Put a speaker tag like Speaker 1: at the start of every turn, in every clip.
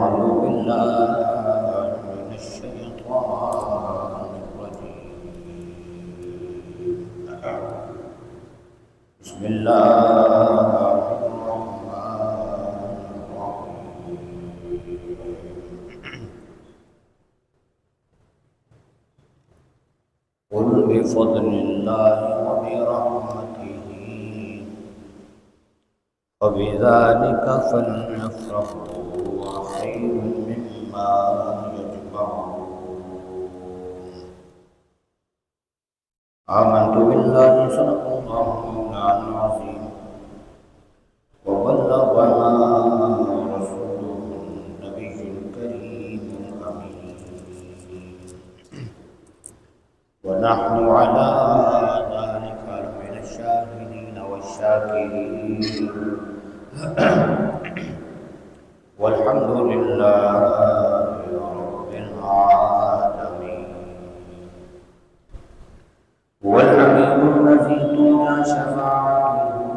Speaker 1: أعوذ بالله من الشيطان الرجيم. بسم الله الرحمن الرحيم. قل بفضل الله وبرحمته وبذلك فليفرحوا هو خير مما يجمعون. آمنت بالله صدق الله مولانا العظيم وبلغنا رسوله النبي الكريم الأمين ونحن على ذلك من الشاهدين والشاكرين والحمد لله رب العالمين. هو الحبيب الذي ترجى شفاعته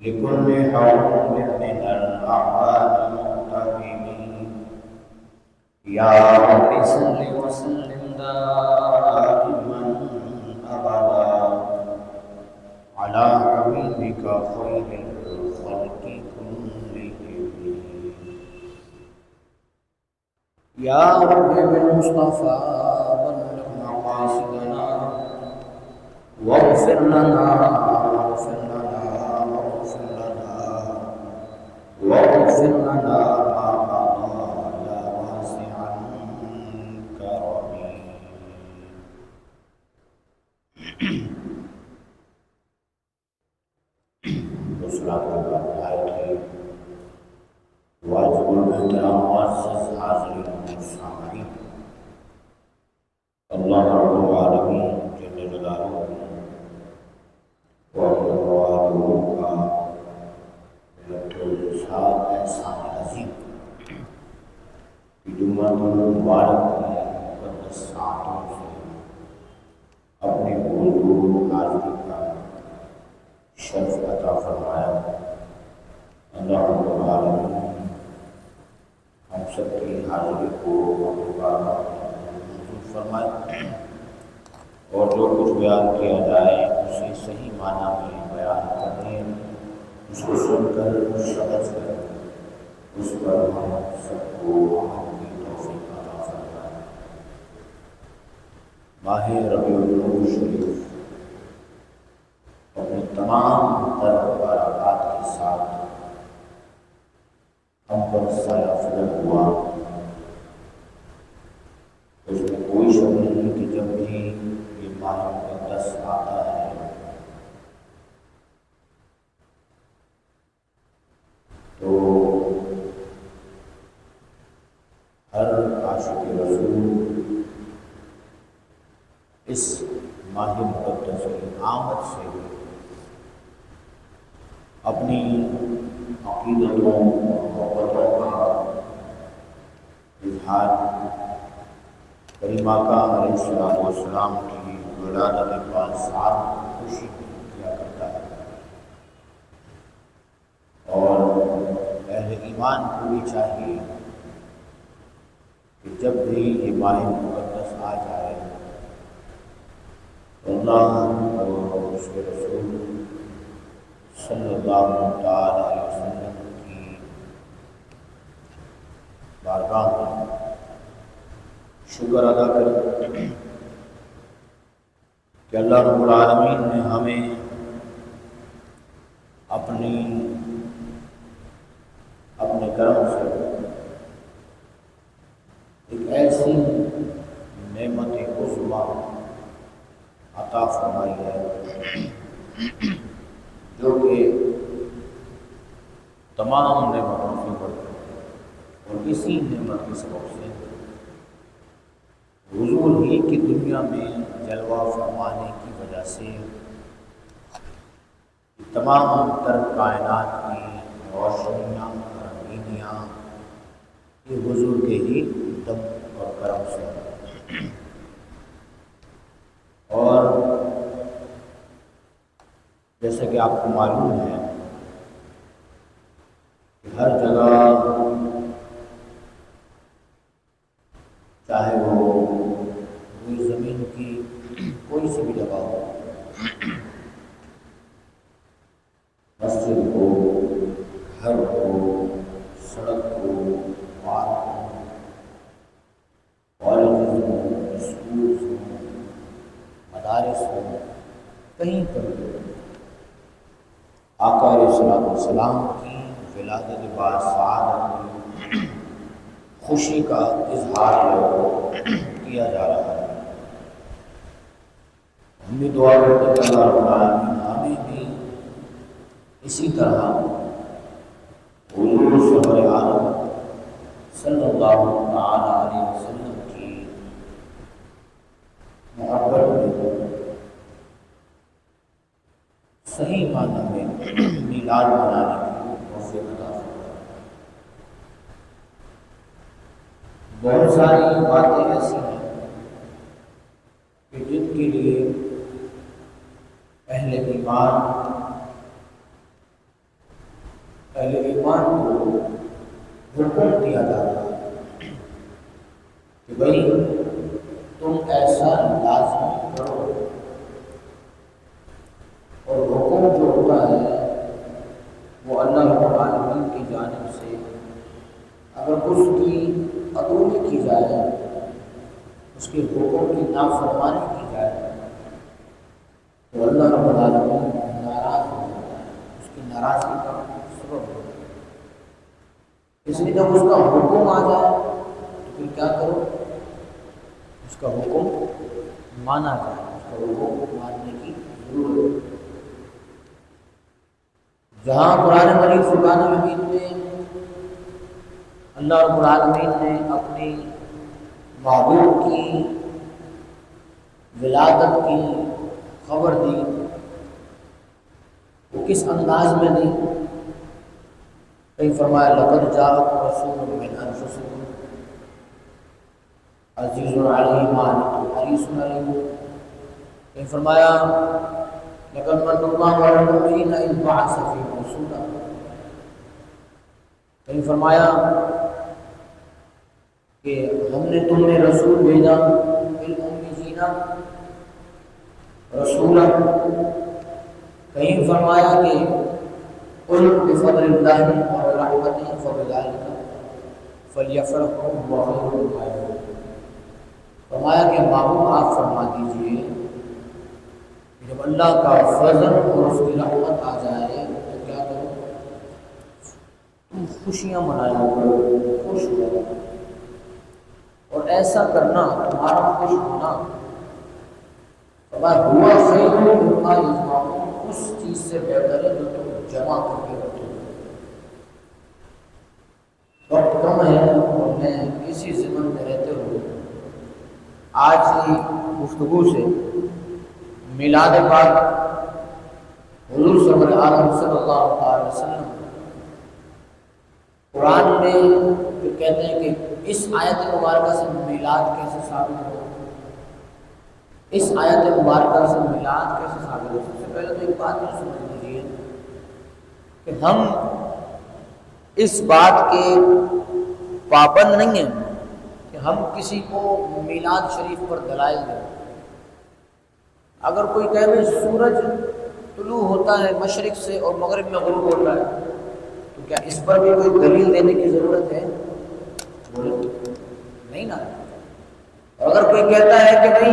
Speaker 1: لكل حول من الأعمال المقتحمين. يا رب صل وسلم دائما أبدا على حبيبك خير الخلق كلهم. يا رب بالمصطفى بلغ مقاصدنا واغفر لنا واغفر لنا واغفر لنا واغفر لنا ما مضى يا واسع الكرم. دوسرا واجب الاحترام معزز حاضرین و سامعین، اللہ رب العالمین جل جلالہ و اقوالہ کا ساتھ احسان عظیم کی جمعہ مبارک میں مقدس ساعتوں سے اپنے حضور حاضری کا شرف عطا فرمایا. اللہ رب العالمین ہم سب کی حاضری کو منظور فرمائے اور جو کچھ بیان کیا جائے اسے صحیح معنی میں بیان کرنے، اس کو سن کر سمجھ کر اس پر ہم سب کو عمل کی توفیق عطا فرمائے. ماہ ربیع الاول شریف اپنے تمام تر برکات کے ساتھ ہم پر سایہ فلک ہوا. اس میں کوئی شک نہیں کہ جب بھی یہ ماہ مقدس آتا ہے تو ہر عاشق رسول اس ماہ مقدس کی آمد سے اپنی عقیدتوں اور محبتوں کا اظہار کریم آقا علیہ السلام کی ولادت پانسال خوشی کیا کرتا ہے. اور اہل ایمان کو بھی چاہیے کہ جب بھی یہ ماہ مقدس آ جائے اللہ اور اس کے رسول صلی اللہ علیہ وسلم کی بارگاہ میں شکر ادا کریں کہ اللہ رب العالمین نے ہمیں اپنے کرم سے ایک ایسی نعمت عظمیٰ عطا فرمائی ہے جو کہ تمام نعمتوں سے بڑھتی ہے. اور اسی نعمت کے سبب سے حضور ہی کی دنیا میں جلوہ فرمانے کی وجہ سے تمام تر کائنات کی روشنیاں رنگینیاں یہ حضور کے ہی دم اور کرم سے. اور جیسا کہ آپ کو معلوم ہے کہ ہر جگہ چاہے وہ کوئی زمین کی کوئی سی بھی جگہ ہو، مسجد ہو، گھر ہو، سڑک ہو، پارک ہو، کالجز ہوں، اسکولز ہوں، مدارس ہوں، کہیں پر آقا علیہ السلام کی ولادت باسعادت کی خوشی کا اظہار کیا جا رہا ہے۔ ہم بھی دعا کرتے ہیں اللہ رب العالمین ہمیں بھی اسی طرح حضور سرور عالم صلی اللہ تعالی علیہ وسلم کی محبت میں صحیح معنی میں میلاد منانے کی توفیق عطا فرمائے۔ بہت ساری باتیں ایسی ہیں کہ جن کے لیے اہل ایمان کو حکم دیا جاتا ہے کہ بھئی تم ایسا لازم کرو، اور حکم جو ہوتا ہے وہ اللہ رب العالمین کی جانب سے اگر اس کی عدولی کی جائے، اس کے حکم کی نافرمانی کی جائے تو اللہ رب العالمین ناراض ہو جاتا ہے، اس کی ناراضگی کا سبب ہوتا ہے۔ اس لیے جب اس کا حکم آ جائے تو پھر کیا کرو، اس کا حکم مانا جائے، اس کا حکم ماننے کی ضرورت ہے۔ جہاں قرآن مجید فرقان حمید میں اللہ رب العالمین نے اپنی محبوب کی ولادت کی خبر دی، وہ کس انداز میں دی؟ کہیں فرمایا لقد جاءکم رسول من انفسکم عزیز علیہ ما عنتم حریص علیکم، کہیں فرمایا لقد من اللہ علی المؤمنین اذ بعث فیہم رسولا، کہیں فرمایا کہ ہم نے تم میں رسول بھیجا بالأمیین رسولا، کہیں فرمایا کہ قل بفضل اللہ ورحمتہ فبذلک فلیفرحوا هو خیر مما یجمعون، فرمایا کہ محبوب آپ فرما دیجئے کہ جب اللہ کا فضل اور اس کی رحمت آ جائے تو کیا کرو، تم خوشیاں منایا کرو، خوش ہو، اور ایسا کرنا تمہارا خوش ہونا ہوا خیر مما یجمعون، اس چیز سے بہتر ہے جو تم جمع کر کے رکھتے ہو۔ وقت کم ہے اور میں اسی ضمن میں رہتے ہوئے آج کی گفتگو سے میلاد پاک حضور سرور عالم صلی اللہ علیہ وسلم قرآن میں پھر کہتے ہیں کہ اس آیت مبارکہ سے میلاد کیسے ثابت ہو، اس آیت مبارکہ سے میلاد کیسے ثابت ہو؟ سب سے پہلے تو ایک بات یہ سمجھ لیجیے کہ ہم اس بات کے پابند نہیں ہیں کہ ہم کسی کو میلاد شریف پر دلائل دیں۔ اگر کوئی کہے بھائی سورج طلوع ہوتا ہے مشرق سے اور مغرب میں غروب ہوتا ہے تو کیا اس پر بھی کوئی دلیل دینے کی ضرورت ہے؟ نہیں نا۔ اور اگر کوئی کہتا ہے کہ بھائی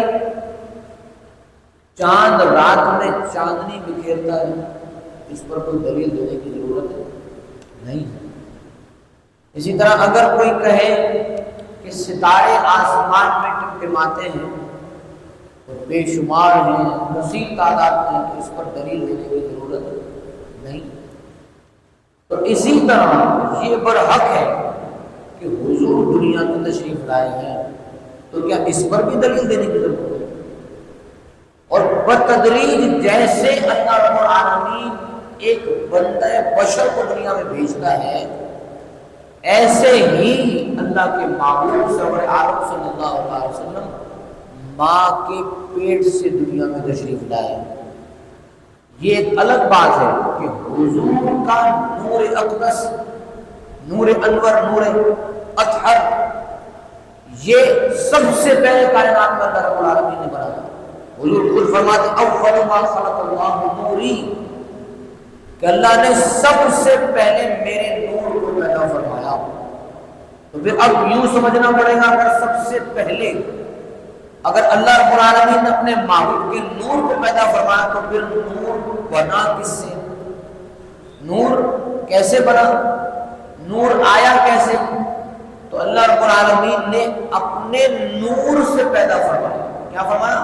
Speaker 1: چاند رات میں چاندنی بکھیرتا ہے، اس پر کوئی دلیل دینے کی ضرورت ہے؟ نہیں ہے۔ اسی طرح اگر کوئی کہے کہ ستارے آسمان میں ٹمٹماتے ہیں اور بے شمار ہیں، وسیع تعداد میں، تو اس پر دلیل دینے کی ضرورت نہیں۔ تو اسی طرح یہ برحق ہے کہ حضور دنیا میں تشریف لائے ہیں تو کیا اس پر بھی دلیل دینے کی ضرورت ہے؟ اور بتدریج جیسے اللہ رب العالمین ایک بندہ بشر کو دنیا میں بھیجتا ہے، ایسے ہی اللہ کے محبوب سرور عالم صلی اللہ علیہ وسلم ماں کے پیٹ سے دنیا میں تشریف لائے۔ یہ ایک الگ بات ہے کہ حضور کا نور اقدس نور انور، نور اطہر، یہ سب سے پہلے کائنات میں اللہ رب العالمین نے بنایا۔ حضور خود فرماتے اول ما خلق اللہ نوری، کہ اللہ نے سب سے پہلے میرے نور کو پیدا فرمایا۔ تو پھر اب یوں سمجھنا پڑے گا، اگر سب سے پہلے اگر اللہ رب العالمین نے اپنے محبوب کے نور کو پیدا فرمایا تو پھر نور بنا کس سے؟ نور کیسے بنا؟ نور آیا کیسے؟ تو اللہ رب العالمین نے اپنے نور سے پیدا فرمایا۔ کیا فرمایا؟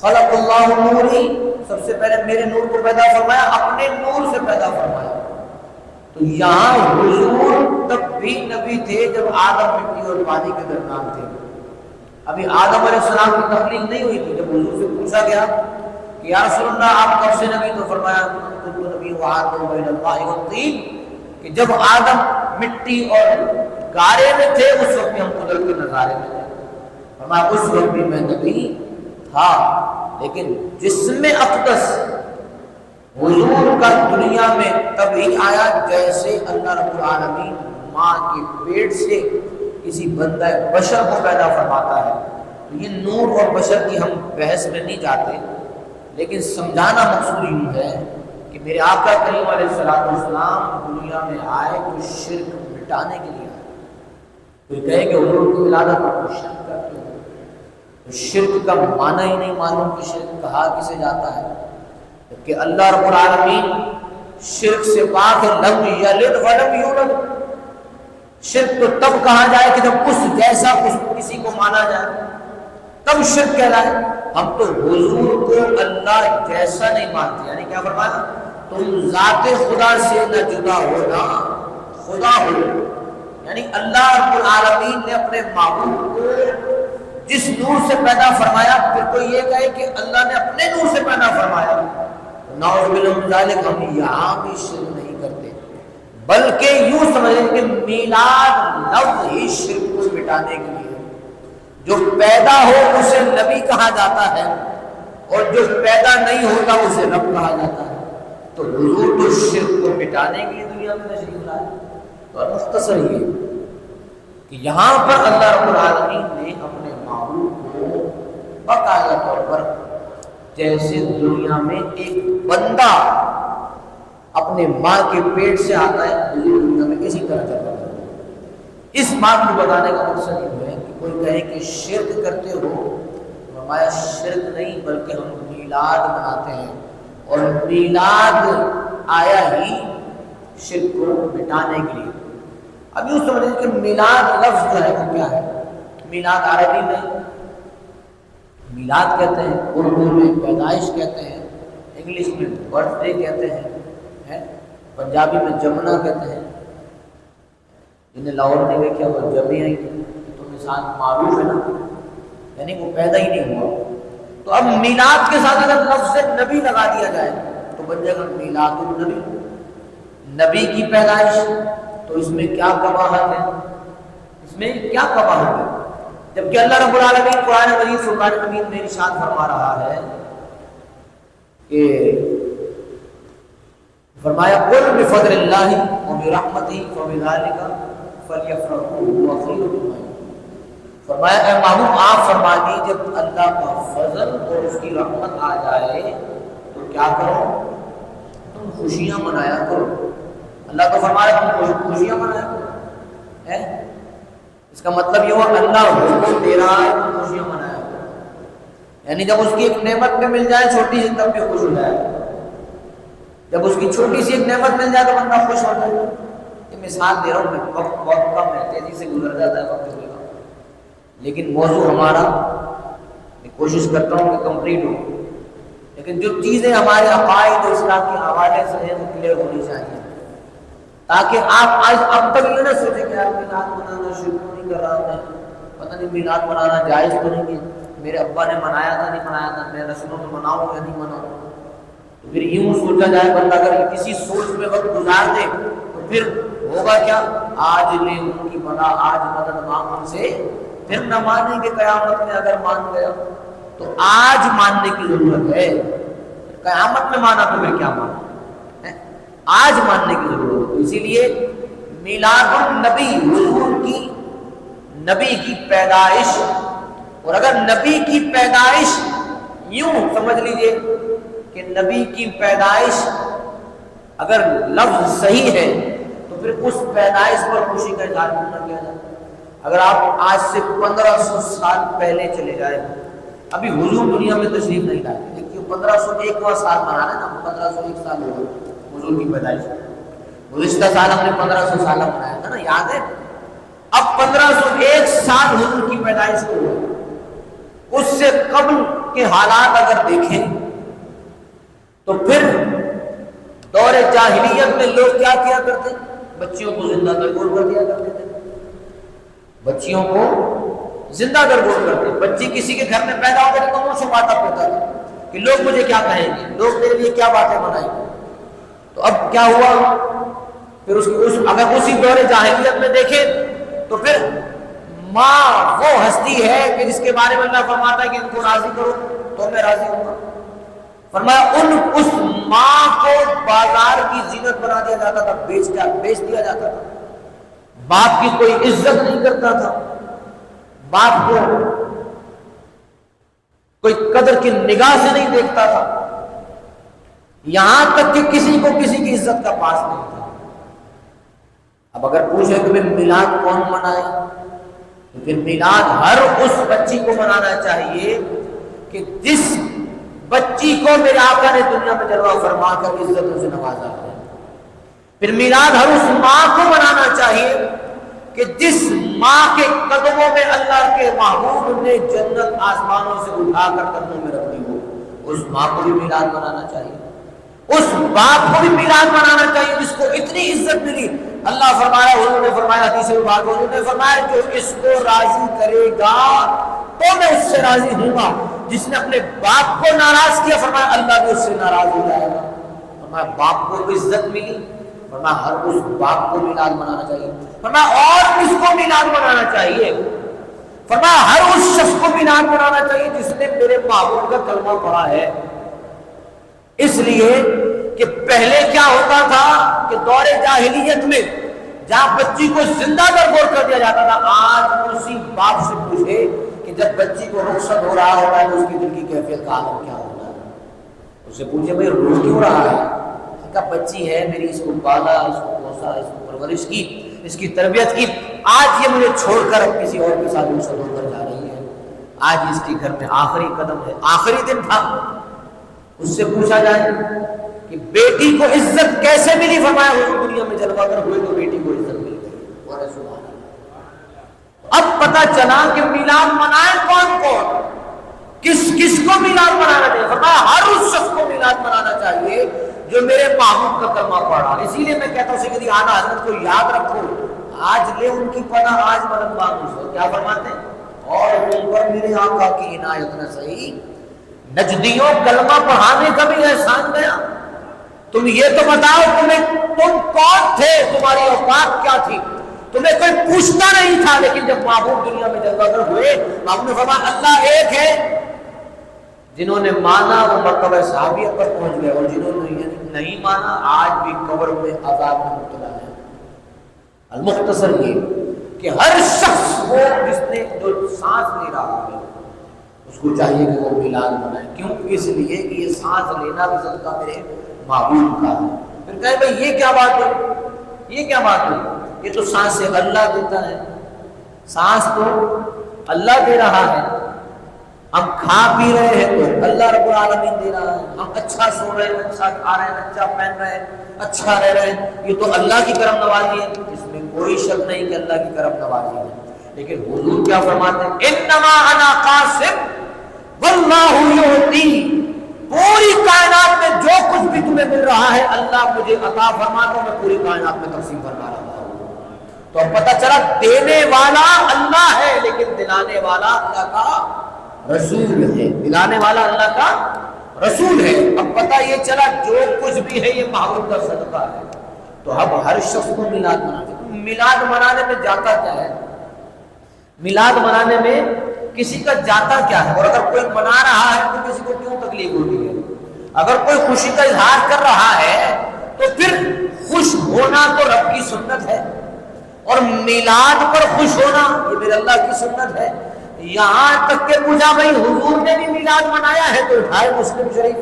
Speaker 1: خلق اللہ نوری، سب سے پہلے میرے نور کو پیدا فرمایا، اپنے نور سے پیدا فرمایا۔ تو یہاں حضور تب بھی نبی تھے جب آدم مٹی اور پانی کے درمیان تھے، ابھی آدم علیہ السلام کی تخلیق نہیں ہوئی تھی۔ جب حضور سے پوچھا گیا کہ یا رسول اللہ آپ کب سے نبی، تو فرمایا کنت نبی وآدم بین الماء والطین، کہ جب آدم مٹی اور گارے میں تھے اس وقت ہم قدرت کے نظارے میں تھے۔ فرمایا اس وقت بھی میں نبی تھا، لیکن جسم اقدس حضور کا دنیا میں تبھی آیا جیسے اللہ رب العالمین ماں کے پیٹ سے کسی بندہ بشر کو پیدا فرماتا ہے۔ تو یہ نور اور بشر کی ہم بحث میں نہیں جاتے، لیکن سمجھانا مقصود یوں ہے کہ میرے آقا کریم علیہ السلام دنیا میں آئے تو شرک مٹانے کے لیے آئے۔ کوئی کہے کہ حضور کی ولادت پر کوئی شرک کرتے ہو، تو شرک کا معنی ہی نہیں معلوم کہ شرک کہا کسے جاتا ہے، کہ اللہ رب العالمین شرک سے پاک ہے۔ لم یلد ولم یولد، شرک تو تب کہا جائے کہ جب اس جیسا کسی کو مانا جائے تب شرک کہلائے۔ ہم تو حضور کو اللہ جیسا نہیں مانتے، یعنی کیا فرمایا؟ تم ذات خدا سے نہ جدا ہونا، خدا ہو، یعنی اللہ رب العالمین نے اپنے محبوب کو جس نور سے پیدا فرمایا، پھر کوئی یہ کہے کہ اللہ نے اپنے نور سے پیدا فرمایا، نعوذ باللہ من ذالک، ہم یہاں بھی شرک نہیں کرتے، بلکہ یوں سمجھیں کہ میلاد لفظ ہی شرک کو مٹانے کے لیے، جو پیدا ہو اسے نبی کہا جاتا ہے اور جو پیدا نہیں ہوتا اسے رب کہا جاتا ہے۔ تو حضور تو شرک کو مٹانے کے لیے دنیا میں تشریف لائے۔ اور مختصر یہ کہ یہاں پر اللہ رب العالمین نے اپنے محبوب کو باقاعدہ طور پر جیسے دنیا میں ایک بندہ اپنے ماں کے پیٹ سے آتا ہے، دنیا میں اسی طرح چلتا ہے۔ اس بات کو بتانے کا مقصد یہ ہے کہ کوئی کہے کہ شرک کرتے ہو، ہمارا شرک نہیں بلکہ ہم میلاد مناتے ہیں، اور میلاد آیا ہی شرک کو مٹانے کے لیے۔ اب یوں سمجھیں کہ میلاد لفظ جو ہے وہ کیا ہے؟ میلاد عربی میں میلاد کہتے ہیں، اردو میں پیدائش کہتے ہیں، انگلش میں برتھ ڈے کہتے ہیں، پنجابی میں جمنا کہتے ہیں۔ جنہیں لاہور نے دیکھا وہ جمے ہی تو مثال معروف ہے نا، یعنی وہ پیدا ہی نہیں ہوا۔ تو اب میلاد کے ساتھ اگر لفظ نبی لگا دیا جائے تو بن جائے گا میلاد النبی، نبی کی پیدائش۔ تو اس میں کیا قباحت ہے؟ اس میں کیا قباحت ہے؟ جبکہ اللہ رب العالمین قرآن مجید فرقان حمید میں ارشاد فرما رہا ہے کہ فرمایا قل بفضل اللہ وبرحمتہ فبذلک فلیفرحوا هو خیر مما یجمعون۔ فرمایا اے محبوب آپ فرما دیجیے جب اللہ کا فضل اور اس کی رحمت آ جائے تو کیا کرو؟ تم خوشیاں منایا کرو۔ اللہ تو فرمایا تم خوشیاں منایا کرو، اس کا مطلب یہ ہوا اللہ حکم دے رہا ہے تم خوشیاں منایا کرو، یعنی جب اس کی ایک نعمت پہ مل جائے چھوٹی سی تب بھی خوش ہو جائے، جب اس کی چھوٹی سی ایک نعمت مل جائے تو بندہ خوش ہو جائے۔ یہ مثال دے رہا ہوں میں، وقت بہت کم ہے، تیزی سے گزر جاتا ہے وقت ہوگا، لیکن موضوع ہمارا میں کوشش کرتا ہوں کہ کمپلیٹ ہو، لیکن جو چیزیں ہمارے عقائد اور اسلام کے حوالے سے ہیں وہ کلیئر ہونی چاہیے، تاکہ آپ آج اب تک یہ نہ سوچیں کہ آپ میلاد منانا شروع نہیں کر رہا ہوں، پتہ نہیں میلاد منانا جائز تو نہیں ہے، میرے ابا نے منایا تھا نہیں منایا تھا، میں رسولوں میں مناؤں یا نہیں مناؤں۔ تو پھر یوں سوچا جائے بندہ اگر کسی سوچ میں وقت گزار دے تو پھر ہوگا کیا؟ آج لے ان کی بنا آج مدد مانگ ان سے، پھر نہ مانیں گے قیامت میں اگر مان گیا۔ تو آج ماننے کی ضرورت ہے، قیامت میں مانا تو پھر کیا مانا، آج ماننے کی ضرورت ہے۔ اسی لیے میلاد النبی حضور کی نبی کی پیدائش، اور اگر نبی کی پیدائش یوں سمجھ لیجئے کہ نبی کی پیدائش اگر لفظ صحیح ہے تو پھر اس پیدائش پر خوشی کا اظہار کیوں نہ کیا جائے؟ اگر آپ آج سے 1500 سال پہلے چلے جائیں، ابھی حضور دنیا میں تشریف نہیں لائے، دیکھیے 1501واں سال منا رہے ہیں نا، 1501 سال ہو گئے حضور کی پیدائش، گزشتہ سال ہم نے 1500 سال منایا تھا نا، یاد ہے؟ اب 1501 سال حضور کی پیدائش کو ہوئے، اس سے قبل کے حالات اگر دیکھیں تو پھر دور جاہلیت میں لوگ کیا کیا کرتے؟ بچیوں کو زندہ درگور کر دیا کرتے تھے، بچیوں کو زندہ درگور کرتے، بچی کسی کے گھر میں پیدا ہوتے تو منہ چھپاتا پھرتا تھا کہ لوگ مجھے کیا کہیں گے، لوگ میرے لیے کیا باتیں بنائیں گے۔ تو اب کیا ہوا؟ پھر اگر اسی دور جاہلیت میں دیکھیں تو پھر ماں وہ ہستی ہے کہ جس کے بارے میں اللہ فرماتا ہے کہ ان کو راضی کرو تو میں راضی ہوں گا۔ فرمایا اس ماں کو بازار کی زینت بنا دیا جاتا تھا، بیچ دیا جاتا تھا، باپ کی کوئی عزت نہیں کرتا تھا، باپ کو کوئی قدر کی نگاہ سے نہیں دیکھتا تھا، یہاں تک کہ کسی کو کسی کی عزت کا پاس نہیں تھا۔ اب اگر پوچھے کہ میلاد کون منائے تو پھر میلاد ہر اس بچی کو منانا چاہیے کہ جس بچی کو میرے آقا نے دنیا میں جلوہ فرما کر عزتوں سے نوازا ہے۔ پھر میلاد ہر اس ماں کو منانا چاہیے کہ جس ماں کے قدموں میں اللہ کے محبوب نے جنت آسمانوں سے اٹھا کر قدموں میں رکھی ہو، اس ماں کو بھی میلاد منانا چاہیے، اس باپ کو بھی میلاد منانا چاہیے جس کو اتنی عزت ملی۔ اللہ فرمایا، حضور نے فرمایا حدیث مبارک، حضور نے فرمایا جو اس کو راضی کرے گا تو میں اس سے راضی ہوں گا، جس نے اپنے باپ کو ناراض کیا فرمایا اللہ بھی اس سے ناراض ہو جائے گا۔ فرمایا باپ کو عزت ملی، فرمایا ہر اس باپ کو میلاد منانا چاہیے، فرمایا اور کس کو میلاد منانا چاہیے؟ فرمایا ہر اس شخص کو میلاد منانا چاہیے جس نے میرے محبوب کا کلمہ پڑھا ہے۔ اس لیے کہ پہلے کیا ہوتا تھا کہ دور جاہلیت میں جہاں بچی کو زندہ درگور کر دیا جاتا تھا، آج اسی باپ سے پوچھے کہ جب بچی کو رخصت ہو رہا ہوتا ہے تو اس کی دل کی کیفیت کا عالم کیا ہوتا ہے؟ اس سے پوچھے بھائی رو کیوں رہا ہے؟ کہ بچی ہے میری، اس کو پالا، اس کو پوسا، اس کو پرورش کی، اس کی تربیت کی، آج یہ مجھے چھوڑ کر اب کسی اور کے ساتھ رخصت ہو کر جا رہی ہے، آج اس کے گھر میں آخری قدم ہے، آخری دن تھا۔ اس سے پوچھا جائے کہ بیٹی کو عزت کیسے ملی؟ فرمایا حضور دنیا میں جلوہ گر ہوئے تو بیٹی کو عزت ملی۔ اب پتہ چلا کہ میلاد منائے کون کون، کس کو میلاد منانا چاہیے؟ فرمایا ہر اس شخص کو میلاد منانا چاہیے جو میرے محبوب کا کلمہ پڑھا۔ اسی لیے میں کہتا ہوں سیدھی اعلیٰ حضرت کو یاد رکھو، آج لے ان کی پناہ، آج مدد مانگو سو، کیا فرماتے ہیں؟ اور تم پر میرے آقا کی عنایت نہ صحیح، نجدیوں کلمہ پڑھانے کا بھی احسان گیا۔ تم یہ تو بتاؤ تم کون تھے، تمہاری اوقات کیا تھی؟ تمہیں کوئی پوچھتا نہیں تھا، لیکن جب محبوب دنیا میں جلوہ گر ہوئے، آپ نے فرمایا اللہ ایک ہے۔ جنہوں نے مانا وہ مرتبہ صحابیت پر پہنچ گئے، اور جنہوں نے نہیں مانا آج بھی قبر میں عذاب میں مبتلا ہے۔ المختصر یہ کہ ہر شخص کو جس نے جو سانس لے رہا ہے اس کو چاہیے کہ وہ میلاد منائے۔ کیوں؟ اس لیے کہ یہ سانس لینا بھی صدقہ میرے محبوب کا ہے۔ پھر کہے بھائی یہ کیا بات ہوئی، یہ کیا بات ہوئی؟ یہ تو سانس اللہ دیتا ہے، سانس تو اللہ دے رہا ہے، ہم کھا پی رہے ہیں تو اللہ رب العالمین دے رہا ہے، ہم اچھا سو رہے ہیں، اچھا کھا رہے ہیں، اچھا پہن رہے ہیں، اچھا رہ رہے ہیں، یہ تو اللہ کی کرم نوازی ہے، اس میں کوئی شک نہیں کہ اللہ کی کرم نوازی ہے۔ لیکن حضور کیا فرماتے ہیں؟ انما انا قاسم واللہ یعطی، پوری کائنات میں جو کچھ بھی تمہیں مل رہا ہے اللہ مجھے عطا فرماتا ہے، میں پوری کائنات میں تقسیم فرما رہا ہوں۔ تو اب پتہ چلا دینے والا اللہ ہے لیکن دلانے والا اللہ کا رسول ہے، دلانے والا اللہ کا رسول ہے۔ اب پتہ یہ چلا جو کچھ بھی ہے یہ محبوب کا صدقہ ہے۔ تو اب ہر شخص کو میلاد منانا، میلاد منانے میں جاتا کیا ہے؟ میلاد منانے میں کسی کا جاتا کیا ہے؟ اور اگر کوئی منا رہا ہے تو کسی کو کیوں تکلیف ہوتی ہے؟ اگر کوئی خوشی کا اظہار کر رہا ہے تو پھر خوش ہونا تو رب کی سنت ہے، اور میلاد پر خوش ہونا یہ میرے اللہ کی سنت ہے۔ یہاں تک کہ پوچھا بھائی حضور نے بھی میلاد منایا ہے تو اٹھائے مسلم شریف،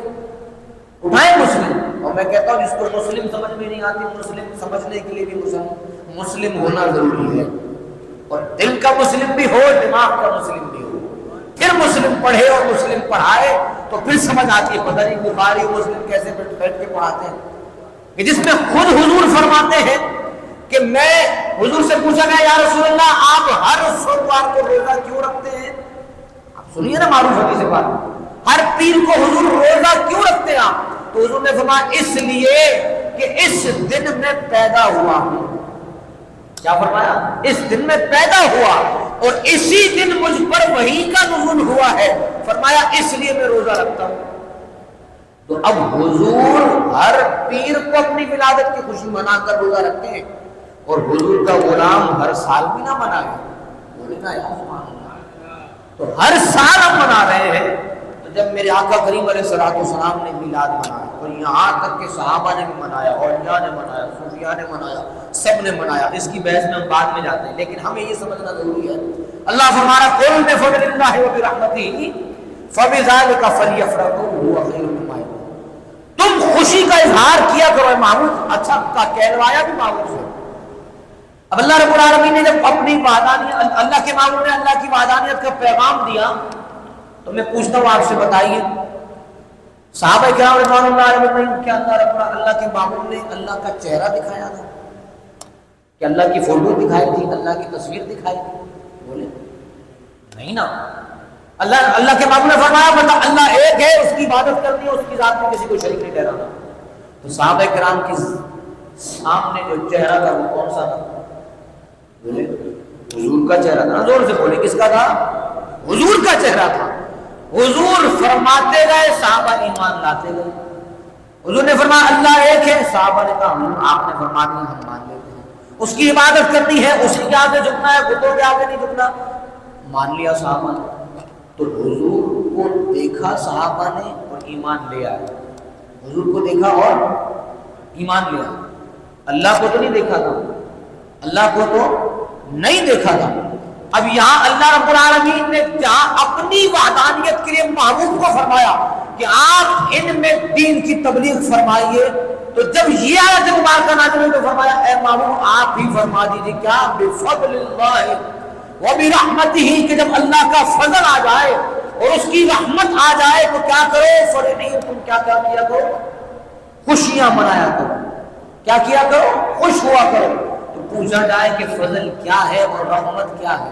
Speaker 1: اٹھائے مسلم۔ اور میں کہتا ہوں جس کو مسلم سمجھ میں نہیں آتی، مسلم سمجھنے کے لیے بھی مسلم ہونا ضروری ہے، اور دل کا مسلم بھی ہو، دماغ کا مسلم بھی ہو، پھر مسلم پڑھے اور مسلم پڑھائے تو پھر سمجھ آتی ہے۔ پتہ نہیں بخاری مسلم کیسے بیٹھ کے پڑھاتے ہیں کہ جس میں خود حضور فرماتے ہیں کہ میں حضور سے پوچھا گیا یا رسول اللہ آپ ہر سوموار کو روزہ کیوں رکھتے ہیں؟ آپ سنیے نا معروف حدیث بات، ہر پیر کو حضور روزہ کیوں رکھتے ہیں آپ؟ تو حضور نے فرمایا اس لیے کہ اس دن میں پیدا ہوا ہوں۔ کیا فرمایا؟ اس دن میں پیدا ہوا اور اسی دن مجھ پر وحی کا نزول ہوا ہے، فرمایا اس لیے میں روزہ رکھتا ہوں۔ تو اب حضور ہر پیر کو اپنی ولادت کی خوشی منا کر روزہ رکھتے ہیں، اور حضور کا غلام ہر سال بھی نہ منائے، بولے نا یا سبحان اللہ، تو ہر سال ہم منا رہے ہیں۔ تو جب میرے آقا کریم علیہ السلام نے میلاد منایا، اور یہاں تک کہ صحابہ نے بھی منایا، اولیاء نے منایا، صوفیاء نے منایا، سب نے منایا، اس کی بحث میں ہم بعد میں جاتے ہیں، لیکن ہمیں یہ سمجھنا ضروری ہے اللہ فرمانا قل بفضل اللہ وبرحمتہ فبذلک فلیفرحوا هو خیر مما یجمعون۔ تم خوشی کا اظہار کیا کرو محمود، اچھا کا کہلوایا بھی محمود سے۔ اب اللہ رب العالمین نے جب اپنی وحدانیت، اللہ کے معبود نے اللہ کی وحدانیت کا پیغام دیا، تو میں پوچھتا ہوں آپ سے بتائیے صحابہ کرام رضوان اللہ علیہم کیا اللہ کے معبود نے اللہ کا چہرہ دکھایا تھا؟ کہ اللہ کی فوٹو دکھائی تھی، اللہ کی تصویر دکھائی تھی؟ بولے نہیں نا۔ اللہ کے معبود نے فرمایا بتا اللہ ایک ہے، اس کی عبادت کرنی ہے، اس کی ذات میں کسی کو شریک نہیں ٹھہرانا۔ تو صحابہ کرام کے سامنے جو چہرہ تھا وہ کون سا تھا؟ بولے حضور کا چہرہ تھا۔ زور سے بولے کس کا تھا؟ حضور کا چہرہ تھا۔ حضور فرماتے گئے، صحابہ ایمان لاتے گئے۔ حضور نے فرمایا اللہ ایک ہے، صحابہ نے کہا آپ نے فرما دیا ہم مان لیتے ہیں، اس کی عبادت کرنی ہے، اسی کے آگے جھکنا ہے، بتوں کے آگے نہیں جھکنا، مان لیا صحابہ نے۔ تو حضور کو دیکھا صحابہ نے اور ایمان لے آئے، حضور کو دیکھا اور ایمان لے آئے۔ اللہ کو تو نہیں دیکھا تھا، اللہ کو تو نہیں دیکھا تھا۔ اب یہاں اللہ رب العالمین نے جہاں اپنی وحدانیت کے لیے محبوب کو فرمایا کہ آپ ان میں دین کی تبلیغ فرمائیے، تو جب یہ آیت مبارکہ نازل ہوئی تو فرمایا اے محبوب آپ ہی فرما دیجیے کیا بفضل اللہ وبرحمتہ، کہ جب اللہ کا فضل آ جائے اور اس کی رحمت آ جائے تو کیا کرو فرحوا، تم کیا کیا کرو؟ خوشیاں منایا کرو۔ کیا کیا کرو؟ خوش ہوا کرو۔ تو پوچھا جائے کہ فضل کیا ہے اور رحمت کیا ہے؟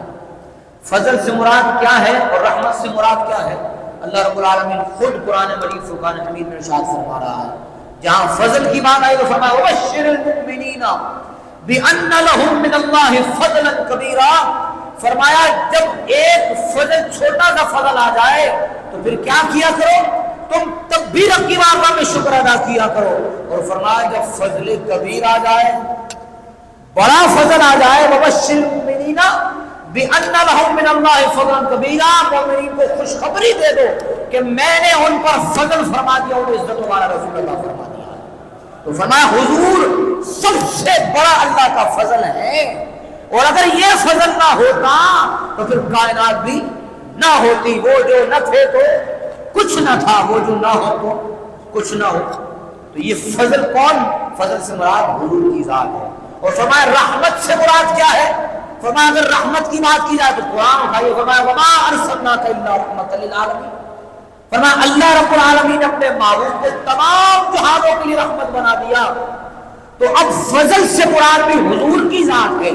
Speaker 1: فضل سے مراد کیا ہے اور رحمت سے مراد کیا ہے؟ اللہ رب العالمین خود قرآن مجید فرقان حمید میں ارشاد فرما رہا ہے، جہاں فضل کی بات آئی تو فرمایا وبشر المؤمنین بان لهم من اللہ فضلا کبیرا۔ فرمایا جب ایک فضل چھوٹا سا فضل آ جائے تو پھر کیا کیا کرو؟ تم تب بھی رب کی بارگاہ میں شکر ادا کیا کرو۔ اور فرمایا جب فضل کبیر آ جائے، بڑا فضل آ جائے، وبشر المؤمنین بان لهم من اللہ فضلا کبیرا، مومنین کو خوشخبری دے دو کہ میں نے ان پر فضل فرما دیا، اور عزت والا رسول اللہ فرما دیا۔ تو فرمایا حضور سب سے بڑا اللہ کا فضل ہے، اور اگر یہ فضل نہ ہوتا تو پھر کائنات بھی نہ ہوتی، وہ جو نہ تھے تو کچھ نہ تھا، وہ جو نہ ہو تو کچھ نہ ہو۔ تو یہ فضل کون؟ فضل سے مراد حضور کی ذات ہے۔ اور فرمایا رحمت سے مراد کیا ہے؟ فرمایا اگر رحمت کی بات کی جائے تو قرآن اٹھائیے، فرمایا وما ارسلناک الا رحمۃ للعالمین۔ فرمایا اللہ رب العالمین نے اپنے محبوب کو تمام جہانوں کے لیے رحمت بنا دیا۔ تو اب فضل سے مراد بھی حضور کی ذات ہے،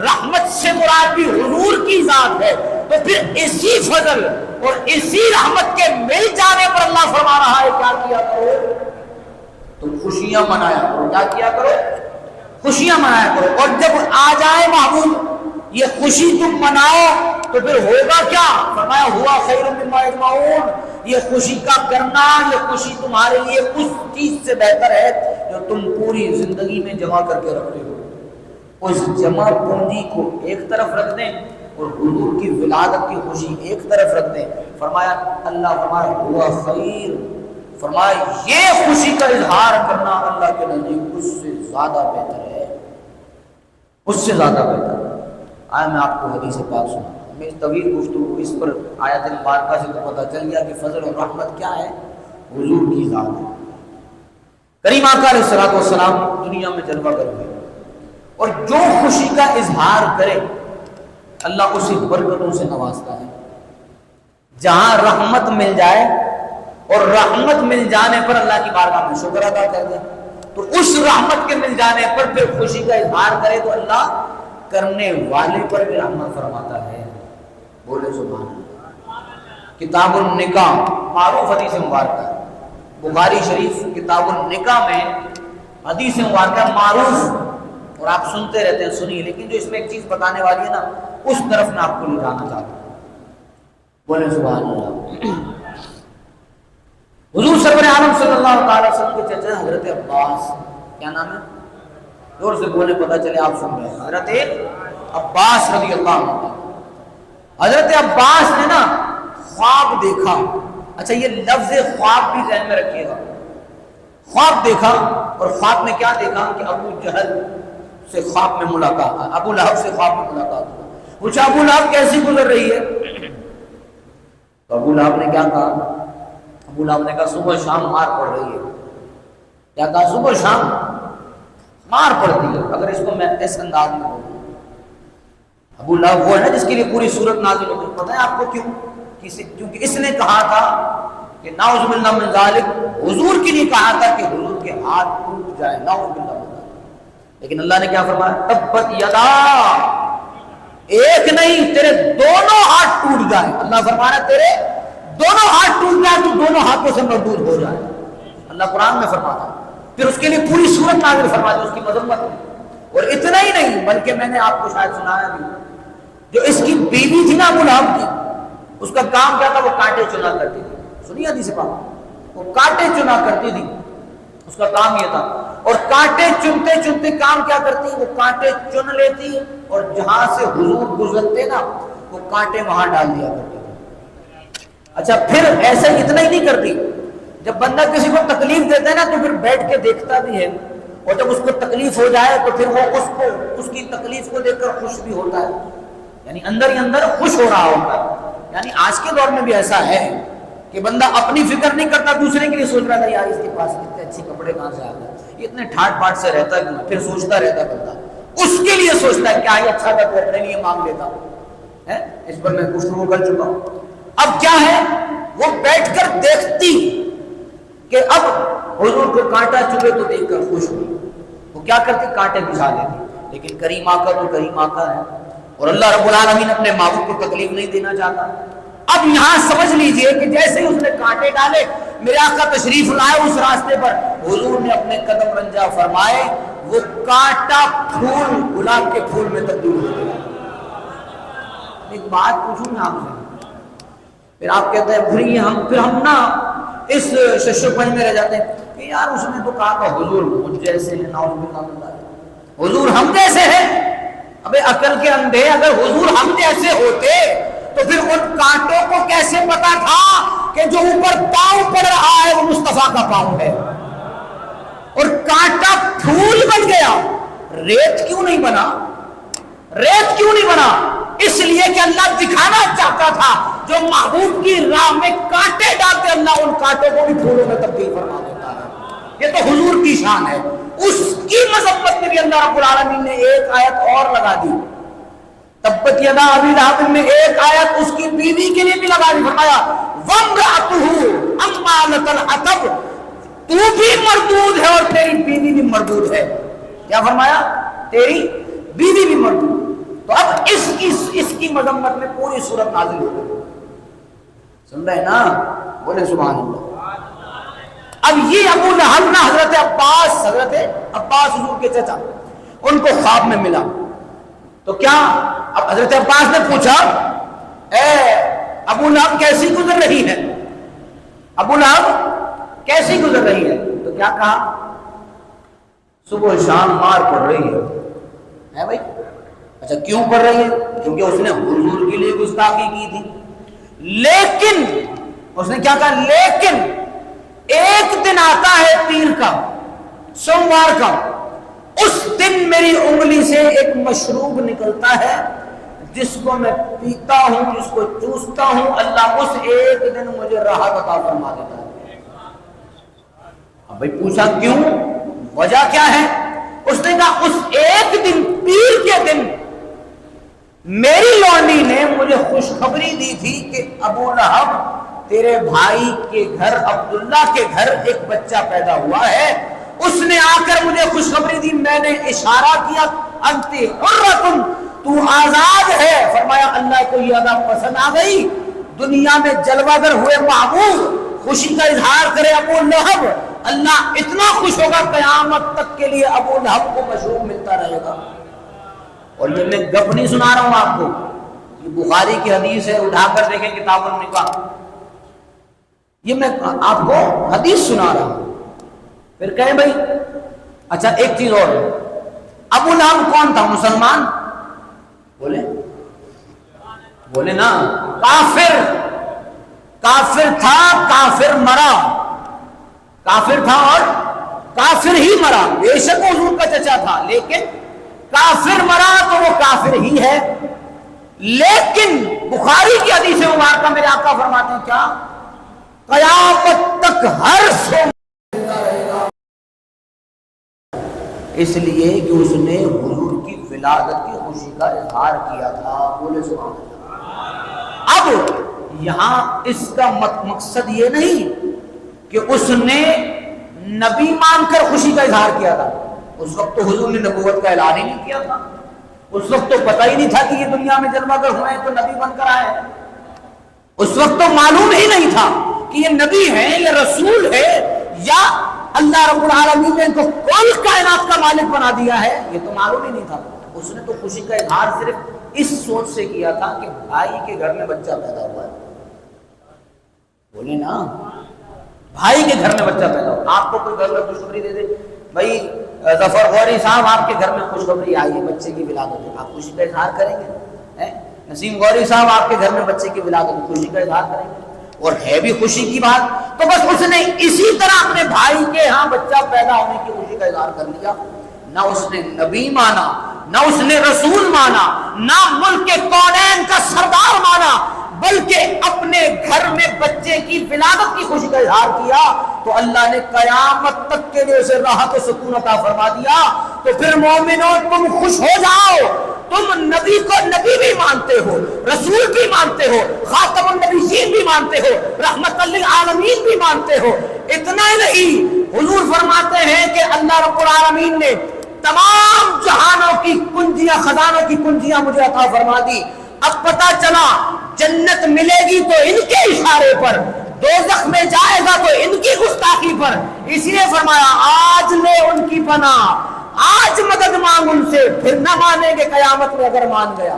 Speaker 1: رحمت سے مراد بھی حضور کی ذات ہے، تو پھر اسی فضل اور اسی رحمت کے مل جانے پر اللہ فرما رہا ہے کیا کیا کرو؟ تم خوشیاں منایا کرو۔ کیا کیا کرو؟ خوشیاں منایا کرو۔ اور جب آ جائے محبوب یہ خوشی تم مناؤ تو پھر ہوگا کیا؟ فرمایا ہوا خیر مما یجمعون، یہ خوشی کا کرنا، یہ خوشی تمہارے لیے اس چیز سے بہتر ہے جو تم پوری زندگی میں جمع کر کے رکھتے ہو۔ اس جمع پونجی کو ایک طرف رکھ دیں اور حضور کی ولادت کی خوشی ایک طرف رکھ دیں۔ فرمایا اللہ فرمایا ہوا خیر، فرمایا یہ خوشی کا اظہار کرنا اللہ کے نزدیک اس سے زیادہ بہتر ہے۔ اس سے زیادہ بہتر۔ آئے میں آپ کو حدیث پاک سنا، میں اس طویل گفتگو اس پر آیت مبارکہ سے تو پتہ چل گیا کہ فضل اور رحمت کیا ہے، حضور کی ذات ہے۔ کریم آقا علیہ الصلوۃ والسلام دنیا میں جلوہ گر ہوئے، اور جو خوشی کا اظہار کرے اللہ اسی برکتوں سے نوازتا ہے۔ جہاں رحمت مل جائے اور رحمت مل جانے پر اللہ کی بارگاہ میں شکر ادا کر دے، تو اس رحمت کے مل جانے پر پھر خوشی کا اظہار کرے تو اللہ کرنے والے پر بھی رحمت فرماتا ہے۔ بولے سبحان اللہ۔ کتاب النکاح معروف حدیث مبارکہ، بخاری شریف کتاب النکاح میں حدیث مبارکہ معروف، اور آپ سنتے رہتے ہیں، سنیے، لیکن جو اس میں ایک چیز بتانے والی ہے نا، اس طرف میں آپ کو لے جانا چاہتا ہوں۔ بولے سبحان اللہ۔ حضور سرور عالم صلی اللہ تعالی وسلم کے چچا حضرت عباس، کیا نام ہے؟ زور سے بولے پتہ چلے آپ سن رہے ہیں۔ حضرت عباس رضی اللہ عنہ، حضرت عباس نے نا خواب دیکھا۔ اچھا یہ لفظ خواب بھی ذہن میں رکھیے گا۔ خواب دیکھا، اور خواب میں کیا دیکھا کہ ابو جہل سے خواب میں ملاقات، ابو لہب سے خواب میں ملاقات ہوا۔ پوچھا ابو لہب کیسی گزر رہی ہے؟ تو ابو لہب نے کیا کہا؟ ابو لہب نے کہا صبح شام مار پڑ رہی ہے۔ کیا کہا؟ صبح شام مار پڑتی ہے۔ اگر اس کو میں اس انداز میں بولوں، ابو لہب وہ ہے نا جس کے لیے پوری سورت نازل ہو گئی۔ پتہ ہے آپ کو کیوں؟ کیونکہ اس نے کہا تھا کہ نعوذ باللہ من ذالک، حضور کے لیے کہا تھا کہ حضور کے ہاتھ ٹوٹ جائے، نعوذ باللہ من ذالک۔ لیکن اللہ نے کیا فرمایا؟ تبت یدا، ایک نہیں تیرے دونوں ہاتھ ٹوٹ جائے۔ اللہ فرمایا تیرے دونوں ہاتھ ٹوٹ جائے، تو دونوں ہاتھوں سے مردود ہو جائے۔ اللہ قرآن میں فرماتا، پھر اس کے لیے پوری سورت نازل فرما دی اس کی مذمت میں۔ اور اتنا ہی نہیں بلکہ میں نے آپ کو شاید سنایا بھی، جو اس کی بیوی تھی نا ابو لہب کی، اس کا کام کیا تھا؟ وہ کانٹے چنا کرتی تھی۔ سنیے حدیث پاک، وہ کانٹے چنا کرتی تھی، اس کا کام یہ تھا۔ اور کانٹے چنتے چنتے کام کیا کرتی؟ وہ کانٹے چن لیتی، اور جہاں سے حضور گزرتے نا وہ کانٹے وہاں ڈال دیا کرتی تھی۔ اچھا پھر ایسا اتنا ہی نہیں کرتی، جب بندہ کسی کو تکلیف دیتا ہے نا تو پھر بیٹھ کے دیکھتا بھی ہے، اور جب اس کو تکلیف ہو جائے تو پھر وہ اس کی تکلیف کو دیکھ کر خوش بھی ہوتا ہے، یعنی اندر ہی اندر خوش ہو رہا ہوتا ہے۔ یعنی آج کے دور میں بھی ایسا ہے کہ بندہ اپنی فکر نہیں کرتا، دوسرے کے لیے سوچ رہا تھا یار اس کے پاس اتنے اچھے کپڑے کہاں سے آ گئے، یہ اتنے ٹھاٹ پاٹ سے رہتا ہے، پھر سوچتا رہتا ہے بندہ، اس کے لیے سوچتا ہے کیا یہ اچھا تھا تو اپنے لیے مانگ لیتا ہے۔ اس پر میں گفتگو کر چکا ہوں۔ اب کیا ہے، وہ بیٹھ کر دیکھتی کہ اب حضور کو کانٹا چبھے تو دیکھ کر خوش ہوئی، وہ کیا کرتی؟ کانٹے بچھا لیتی۔ لیکن کریم آقا تو کریم آقا ہے، اور اللہ رب العالمین اپنے محبوب کو تکلیف نہیں دینا چاہتا۔ اب یہاں سمجھ لیجئے کہ جیسے ہی اس نے کانٹے ڈالے، میرے آقا تشریف لائے اس راستے پر، حضور نے اپنے قدم رنجا فرمائے، وہ کانٹا پھول گلاب کے پھول میں تبدیل ہو گیا۔ ایک بات پوچھوں میں آپ سے، پھر آپ کہتے ہیں پھر ہم نا اس شش و پنج میں رہ جاتے ہیں کہ یار اس نے تو کہا کہ حضور مجھ جیسے ہیں، نعوذ باللہ من ذالک، حضور ہم جیسے ہیں۔ ابے عقل کے اندھے، اگر حضور ہم جیسے ہوتے تو پھر ان کانٹوں کو کیسے پتا تھا کہ جو اوپر پاؤں پڑ رہا ہے وہ مصطفیٰ کا پاؤں ہے؟ اور کانٹا پھول بن گیا، ریت کیوں نہیں بنا؟ ریت کیوں نہیں بنا؟ اس لیے کہ اللہ دکھانا چاہتا تھا جو محبوب کی راہ میں کانٹے ڈالتے اللہ ان کانٹوں کو بھی پھولوں میں تبدیل فرما دیتا ہے۔ یہ تو حضور کی شان ہے۔ اس کی مذمت میں بھی اللہ رب العالمین نے ایک آیت اور لگا دی، تبت یدا ابی لہب میں ایک آیت اس کی بیوی کے لیے بھی لگا دی، فرمایا وامرأتہ حمالۃ الحطب، تو بھی مردود ہے اور تیری بیوی بھی مردود ہے۔ کیا فرمایا؟ تیری بیوی بھی مردود۔ تو اب اس کی مذمت میں پوری سورت نازل ہو گئی۔ سن رہے نا؟ بولے سبحان اللہ۔ اب یہ ابو لہب نا حضرت عباس حضور کے چچا، ان کو خواب میں ملا تو کیا؟ اب حضرت عباس نے پوچھا اے ابو لہب کیسی گزر رہی ہے؟ ابو لہب کیسی گزر رہی ہے؟ تو کیا کہا؟ صبح شام مار پڑ رہی ہے بھائی۔ اچھا کیوں پڑھ رہی ہے؟ کیونکہ اس نے حضور کے لیے گستاخی کی تھی۔ لیکن اس نے کیا کہا؟ لیکن 1 دن آتا ہے پیر کا، سوموار کا، اس دن میری انگلی سے ایک مشروب نکلتا ہے جس کو میں پیتا ہوں، جس کو چوستا ہوں، اللہ اس ایک دن مجھے راحت عطا فرما دیتا ہے۔ اب بھائی پوچھا کیوں، وجہ کیا ہے؟ اس نے کہا اس ایک دن، پیر کے دن میری لونڈی نے مجھے خوشخبری دی تھی کہ ابو لہب تیرے بھائی کے گھر عبداللہ کے گھر ایک بچہ پیدا ہوا ہے۔ اس نے آ کر مجھے خوشخبری دی، میں نے اشارہ کیا انت حرۃ، تو آزاد ہے۔ فرمایا اللہ کو یہ ادا پسند آ گئی، دنیا میں جلوہ گر ہوئے محبوب خوشی کا اظہار کرے ابو لہب، اللہ اتنا خوش ہوگا قیامت تک کے لیے ابو لہب کو مشروب ملتا رہے گا۔ اور یہ میں گپ نہیں سنا رہا ہوں آپ کو، یہ بخاری کی حدیث ہے، اٹھا کر دیکھیں کتاب النکاح، یہ میں آپ کو حدیث سنا رہا ہوں۔ پھر کہیں بھائی اچھا ایک چیز اور، ابو لہب کون تھا؟ مسلمان؟ بولے بولے نا، کافر، کافر تھا، کافر مرا، کافر تھا اور کافر ہی مرا۔ بے شک حضور کا چچا تھا لیکن کافر مرا تو وہ کافر ہی ہے۔ لیکن بخاری کی حدیث مبارکہ میرے آقا فرماتے ہیں کیا؟ قیامت تک ہر سو رہے گا، اس لیے کہ اس نے حضور کی ولادت کی خوشی کا اظہار کیا تھا۔ بولے سبحان اللہ۔ اب یہاں اس کا مقصد یہ نہیں کہ اس نے نبی مان کر خوشی کا اظہار کیا تھا، اس وقت تو حضور نے نبوت کا اعلان ہی نہیں کیا تھا، اس وقت تو پتہ ہی نہیں تھا کہ یہ دنیا میں جلوہ گر ہوئے تو نبی بن کر آئے، اس وقت تو معلوم ہی نہیں تھا کہ یہ نبی ہے یا رسول ہے یا اللہ رب العالمین نے ان کو کل کائنات کا مالک بنا دیا ہے، یہ تو معلوم ہی نہیں تھا۔ اس نے تو خوشی کا اظہار صرف اس سوچ سے کیا تھا کہ بھائی کے گھر میں بچہ پیدا ہوا ہے۔ بولے نا، بھائی کے گھر میں بچہ پیدا ہوا۔ آپ کو کوئی گھر میں خوشخبری دے دے، بھائی ظفر غوری صاحب آپ کے گھر میں خوشخبری آئی ہے، بچے کی ولادت ہے، آپ خوشی کا اظہار کریں گے؟ نسیم غوری صاحب آپ کے گھر میں بچے کی ولادت ہے، خوشی کا اظہار کریں گے؟ اور ہے بھی خوشی کی بات، تو بس اس نے اسی طرح اپنے بھائی کے ہاں بچہ پیدا ہونے کی خوشی کا اظہار کر لیا۔ نہ اس نے نبی مانا، نہ اس نے رسول مانا، نہ ملک کے کونین کا سردار مانا، بلکہ اپنے گھر میں بچے کی ولادت کی خوشی کا اظہار کیا، تو اللہ نے قیامت تک کے لیے اسے راحت و سکون عطا فرما دیا۔ تو پھر مومنوں تم خوش ہو جاؤ، تم نبی کو نبی بھی مانتے ہو، رسول بھی مانتے ہو، خاتم النبیین بھی مانتے ہو، رحمت للعالمین بھی مانتے ہو۔ اتنا ہی نہیں، حضور فرماتے ہیں کہ اللہ رب العالمین نے تمام جہانوں کی کنجیاں، خزانوں کی کنجیاں مجھے عطا فرما دی۔ اب پتہ چلا جنت ملے گی تو ان کے اشارے پر، دوزخ میں جائے گا تو ان کی گستاخی پر، اس لیے فرمایا آج لے ان کی پناہ، آج مدد مانگ ان سے، پھر نہ مانیں گے قیامت میں اگر مان گیا۔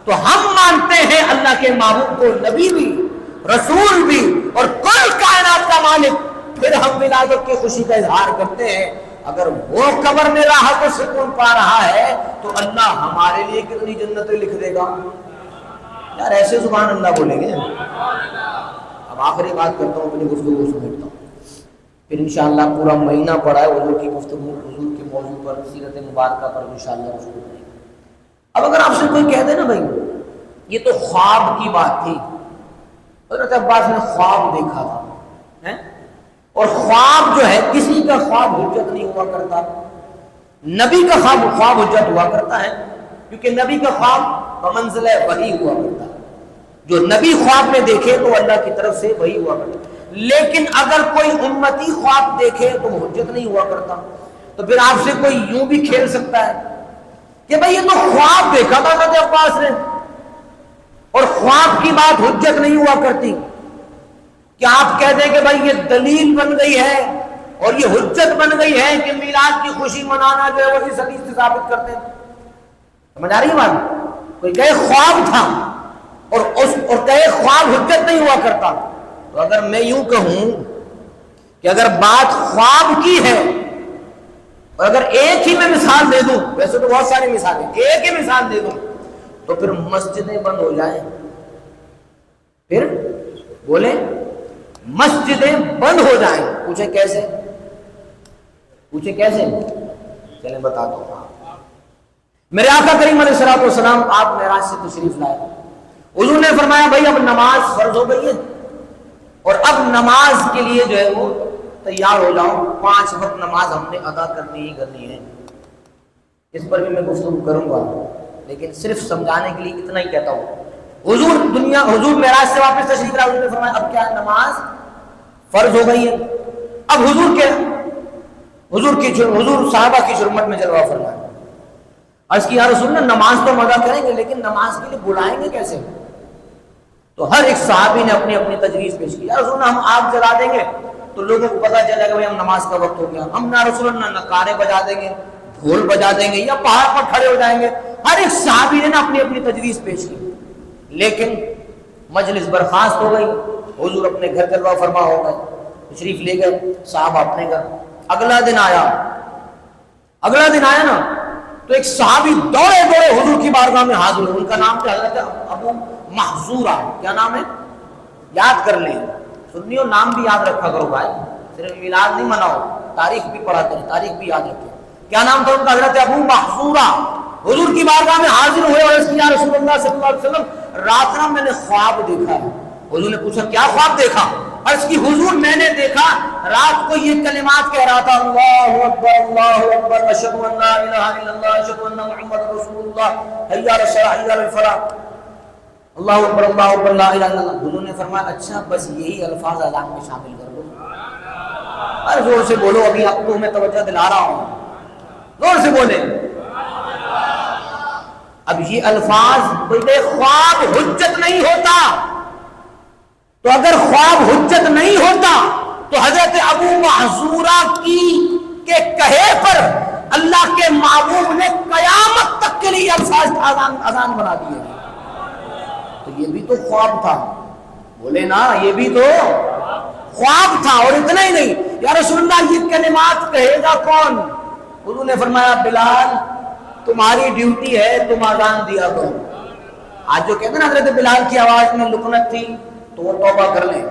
Speaker 1: تو ہم مانتے ہیں اللہ کے محبوب کو نبی بھی، رسول بھی اور کل کائنات کا مالک، پھر ہم ولادت کی خوشی کا اظہار کرتے ہیں۔ اگر وہ قبر میں راحت و سکون پا رہا ہے تو اللہ ہمارے لیے کتنی جنتیں لکھ دے گا۔ یار ایسے سبحان اللہ بولیں گے۔ اب آخری بات کرتا ہوں، اپنی گفتگو سمیٹتا ہوں، پھر انشاءاللہ پورا مہینہ پڑا ہے حضور کی گفتگو، حضور کے موضوع پر، سیرت مبارکہ پر انشاءاللہ گفتگو کریں گے۔ اب اگر آپ سے کوئی کہہ دے نا بھائی یہ تو خواب کی بات تھی، حضرت عباس نے خواب دیکھا تھا، اور خواب جو ہے کسی کا خواب حجت نہیں ہوا کرتا، نبی کا خواب حجت ہوا کرتا ہے، کیونکہ نبی کا خواب بمنزلہ وحی ہوا کرتا ہے، جو نبی خواب میں دیکھے تو اللہ کی طرف سے وحی ہوا کرتا ہے۔ لیکن اگر کوئی امتی خواب دیکھے تو وہ حجت نہیں ہوا کرتا۔ تو پھر آپ سے کوئی یوں بھی کھیل سکتا ہے کہ بھئی یہ تو خواب دیکھا تھا حضرت عباس نے، اور خواب کی بات حجت نہیں ہوا کرتی، کہ آپ کہہ دیں کہ بھئی یہ دلیل بن گئی ہے اور یہ حجت بن گئی ہے کہ میلاد کی خوشی منانا جو ہے وہ اس حدیث سے ثابت کرتے ہیں۔ سمجھ آ رہی ہے بات؟ کوئی کہے خواب تھا اور کہے خواب حجت نہیں ہوا کرتا، تو اگر میں یوں کہوں کہ اگر بات خواب کی ہے، اور اگر ایک ہی میں مثال دے دوں، ویسے تو بہت ساری مثالیں، ایک ہی مثال دے دوں تو پھر مسجدیں بند ہو جائیں، پھر بولیں مسجدیں بند ہو جائیں۔ پوچھیں کیسے؟ پوچھیں کیسے؟
Speaker 2: چلیں بتاتا ہوں. میرے آقا کریم علیہ الصلوۃ والسلام آپ معراج سے تشریف لائے. حضور نے فرمایا بھائی اب نماز فرض ہو گئی ہے اور اب نماز کے لیے جو ہے وہ تیار ہو جاؤ. 5 وقت نماز ہم نے ادا کرنی ہی کرنی ہے. اس پر بھی میں گفتگو کروں گا لیکن صرف سمجھانے کے لیے اتنا ہی کہتا ہوں. حضور معراج سے واپس تشریف لائے. حضور نے فرمایا اب کیا نماز فرض ہو گئی ہے. اب حضور صحابہ کی خدمت میں جلوہ فرمایا. عرض کی یا رسول اللہ نماز تو ہم ادا کریں گے لیکن نماز کے لیے بلائیں گے کیسے؟ تو ہر ایک صحابی نے اپنی اپنی تجویز پیش کی. یا رسول اللہ ہم آگ جلا دیں گے تو لوگوں کو پتہ چلے گا بھائی ہم نماز کا وقت ہو گیا. ہم نہ رسول اللہ نقارے بجا دیں گے, ڈھول بجا دیں گے یا پہاڑ پر کھڑے ہو جائیں گے. ہر ایک صحابی نے اپنی اپنی تجویز پیش کی. لیکن مجلس برخاست ہو گئی. حضور اپنے گھر جلوہ فرما ہو گئے, تشریف لے گئے صاحب اپنے گھر. اگلا دن آیا نا تو ایک صحابی دوڑے حضور کی بارگاہ میں حاضر ہوئے. ان کا نام کیا حضرت ابو محذورہ. کیا نام ہے؟ یاد کر لیں. سنیو نام بھی یاد رکھا کرو بھائی, صرف میلاد نہیں مناؤ, تاریخ بھی پڑھا کریں, تاریخ بھی یاد رکھیں. کیا نام تھا ان کا؟ حضرت ابو محذورہ. حضور کی بارگاہ میں حاضر ہوئے اور اس کی یا رسول اللہ صلی اللہ علیہ وسلم رات میں نے خواب دیکھا ہے. حضور نے پوچھا کیا خواب دیکھا؟ عرض کی حضور میں نے دیکھا رات کو یہ کلمات کہہ رہا تھا اللہ اکبر اشہد ان لا الہ الا اللہ اشہد ان محمد رسول اللہ حی علی الصلاۃ حی علی الفلاح اللہ اکبر لا الہ الا اللہ. حضور نے فرمایا اچھا بس یہی الفاظ اذان میں شامل کر دو. ارے زور سے بولو, ابھی آپ کو میں توجہ دلا رہا ہوں, زور سے بولے. اب یہ الفاظ بولے خواب حجت نہیں ہوتا. تو اگر خواب حجت نہیں ہوتا تو حضرت ابو محذورہ کے کہے پر اللہ کے محبوب نے قیامت تک کے لیے الفاظ اذان بنا دیے. تو یہ بھی تو خواب تھا, بولے نا, یہ بھی تو خواب تھا. اور اتنا ہی نہیں, یا رسول اللہ یہ کلمات کہے گا کون؟ حضور نے فرمایا بلال تمہاری ڈیوٹی ہے, تم اذان دیا کرو. آج جو کہتے ہیں نا حضرت بلال کی آواز میں لکنت تھی تو وہ توبہ کر لیں,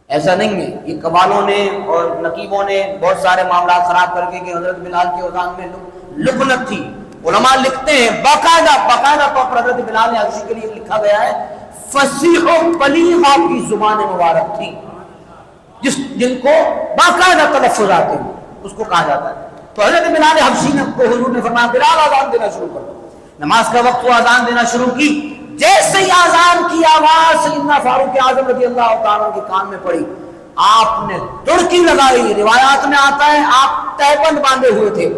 Speaker 2: ایسا نہیں ہے. یہ قوالوں نے اور نقیبوں نے بہت سارے معاملات خراب کر کے کہ حضرت بلال کی اذان میں لکنت تھی. علماء لکھتے ہیں باقاعدہ طور پر حضرت بلال حبشی کے لیے لکھا گیا ہے فصیح و بلیغ آپ کی زبان مبارک تھی, جن کو باقاعدہ تلفظ آتے ہیں اس کو کہا جاتا ہے. تو حضرت بلال حبشی نے کو حضور نے فرمایا بلال اذان دینا شروع کر دو. نماز کا وقت وہ اذان دینا شروع کی. جیسے ہی اذان کی آواز سیدنا فاروق اعظم رضی اللہ تعالیٰ کے کان میں پڑی, آپ نے دڑکی لگائی. روایات میں آتا ہے آپ تہبند باندھے ہوئے تھے,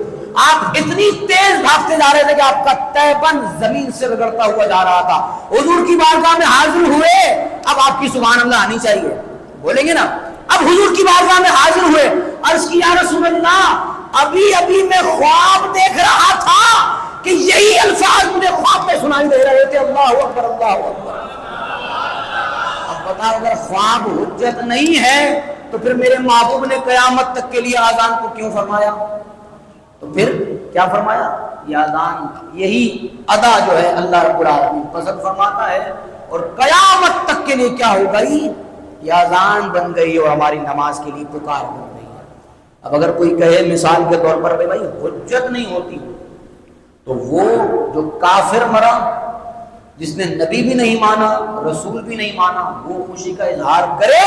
Speaker 2: آپ اتنی تیز بھاگتے جا رہے تھے کہ آپ کا تہبند زمین سے رگڑتا ہوا جا رہا تھا. حضور کی بارگاہ میں حاضر ہوئے. اب آپ کی سبحان اللہ آنی چاہیے, بولیں گے نا. اب حضور کی بارگاہ میں حاضر ہوئے. عرض کی یا رسول اللہ ابھی میں خواب دیکھ رہا تھا کہ یہی الفاظ مجھے خواب میں سنائی دے رہے تھے, اللہ اکبر اللہ اکبر. اب بتاؤ اگر خواب حجت نہیں ہے تو پھر میرے محبوب نے قیامت تک کے لیے اذان کو کیوں فرمایا؟ تو پھر کیا فرمایا؟ یہ اذان, یہی ادا جو ہے اللہ رب العالمین پسند فرماتا ہے اور قیامت تک کے لیے کیا ہو گئی؟ یہ اذان بن گئی اور ہماری نماز کے لیے پکار بن گئی. اب اگر کوئی کہے مثال کے طور پر بھائی حجت نہیں ہوتی, تو وہ جو کافر مرا جس نے نبی بھی نہیں مانا رسول بھی نہیں مانا وہ خوشی کا اظہار کرے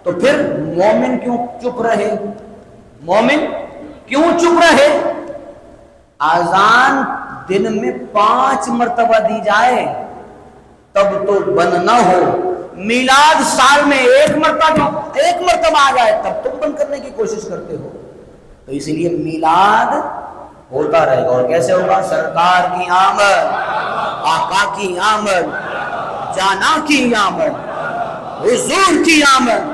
Speaker 2: تو پھر مومن کیوں چپ رہے؟ مومن کیوں چپ رہے؟ اذان دن میں 5 مرتبہ دی جائے تب تو بند نہ ہو. میلاد سال میں 1 مرتبہ آ جائے تب تم بند کرنے کی کوشش کرتے ہو. تو اسی لیے میلاد ہوتا رہے گا. اور کیسے ہوگا؟ سرکار کی آمد, آقا کی آمد, جانا کی آمد, حضور کی آمد,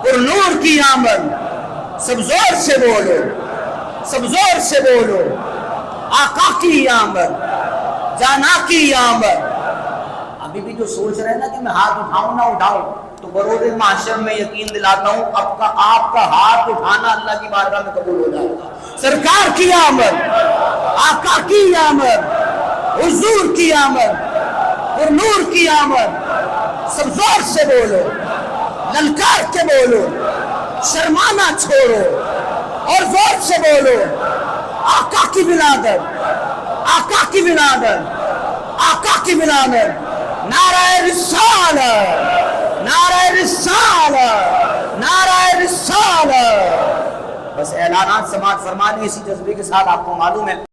Speaker 2: پر نور کی آمد. سب زور سے بولو, سب زور سے بولو. آقا کی آمد, جانا کی آمد. ابھی بھی جو سوچ رہے ہیں نا کہ میں ہاتھ اٹھاؤں نہ اٹھاؤں, تو بروز محشر میں یقین دلاتا ہوں آپ کا ہاتھ اٹھانا اللہ کی بارگاہ میں قبول ہو جائے گا. سرکار کی آمد, آقا کی آمد, حضور کی آمد, اور نور کی آمد. سب زور سے بولو, للکار کے بولو, شرمانا چھوڑو اور زور سے بولو. آقا کی ولادت، آقا کی ولادت، آقا کی ولادت، نعرہ رسالت، نعرہ رسالت، نعرہ رسالت۔ بس اعلانات سماعت فرمانی اسی جذبے کے ساتھ آپ کو معلوم ہے